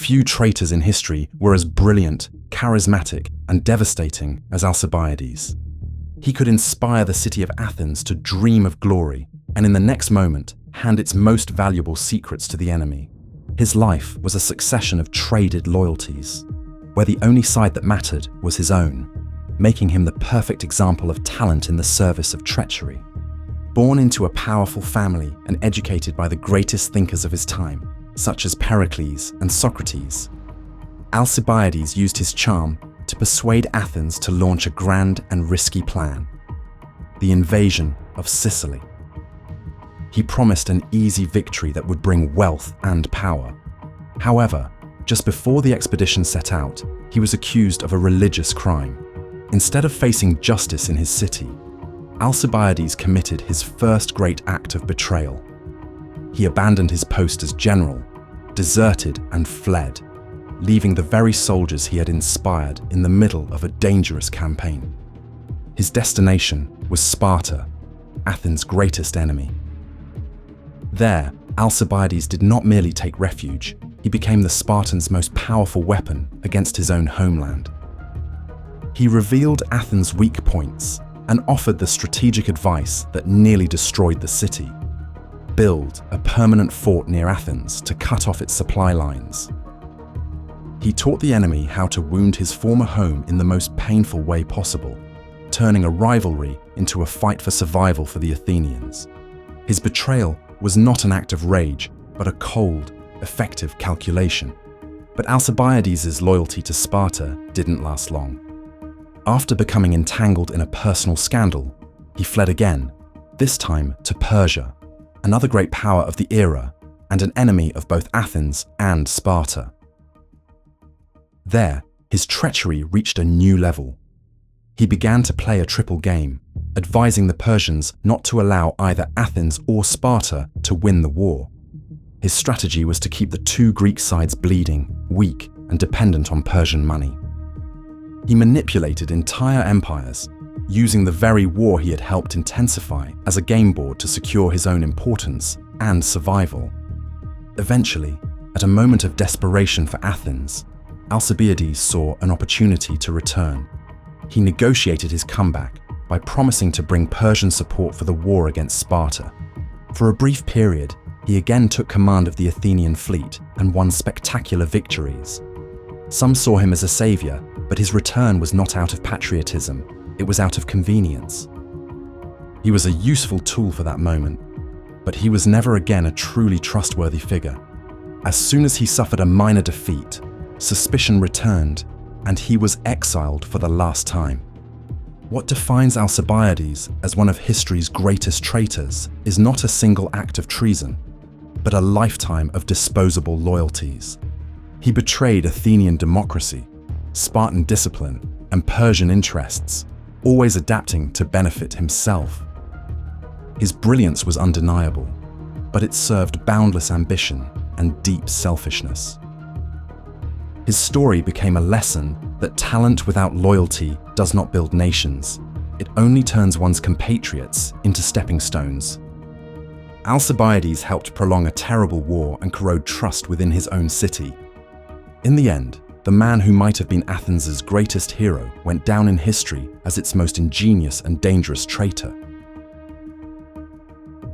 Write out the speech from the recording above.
Few traitors in history were as brilliant, charismatic, and devastating as Alcibiades. He could inspire the city of Athens to dream of glory, and in the next moment, hand its most valuable secrets to the enemy. His life was a succession of traded loyalties, where the only side that mattered was his own, making him the perfect example of talent in the service of treachery. Born into a powerful family and educated by the greatest thinkers of his time, such as Pericles and Socrates, Alcibiades used his charm to persuade Athens to launch a grand and risky plan: the invasion of Sicily. He promised an easy victory that would bring wealth and power. However, just before the expedition set out, he was accused of a religious crime. Instead of facing justice in his city, Alcibiades committed his first great act of betrayal. He abandoned his post as general, deserted and fled, leaving the very soldiers he had inspired in the middle of a dangerous campaign. His destination was Sparta, Athens' greatest enemy. There, Alcibiades did not merely take refuge, he became the Spartans' most powerful weapon against his own homeland. He revealed Athens' weak points and offered the strategic advice that nearly destroyed the city: build a permanent fort near Athens to cut off its supply lines. He taught the enemy how to wound his former home in the most painful way possible, turning a rivalry into a fight for survival for the Athenians. His betrayal was not an act of rage, but a cold, effective calculation. But Alcibiades' loyalty to Sparta didn't last long. After becoming entangled in a personal scandal, he fled again, this time to Persia, another great power of the era and an enemy of both Athens and Sparta. There, his treachery reached a new level. He began to play a triple game, advising the Persians not to allow either Athens or Sparta to win the war. His strategy was to keep the two Greek sides bleeding, weak, and dependent on Persian money. He manipulated entire empires, using the very war he had helped intensify as a game board to secure his own importance and survival. Eventually, at a moment of desperation for Athens, Alcibiades saw an opportunity to return. He negotiated his comeback by promising to bring Persian support for the war against Sparta. For a brief period, he again took command of the Athenian fleet and won spectacular victories. Some saw him as a savior, but his return was not out of patriotism, it was out of convenience. He was a useful tool for that moment, but he was never again a truly trustworthy figure. As soon as he suffered a minor defeat, suspicion returned, and he was exiled for the last time. What defines Alcibiades as one of history's greatest traitors is not a single act of treason, but a lifetime of disposable loyalties. He betrayed Athenian democracy, Spartan discipline, and Persian interests, always adapting to benefit himself. His brilliance was undeniable, but it served boundless ambition and deep selfishness. His story became a lesson that talent without loyalty does not build nations. It only turns one's compatriots into stepping stones. Alcibiades helped prolong a terrible war and corrode trust within his own city. In the end, the man who might have been Athens' greatest hero went down in history as its most ingenious and dangerous traitor.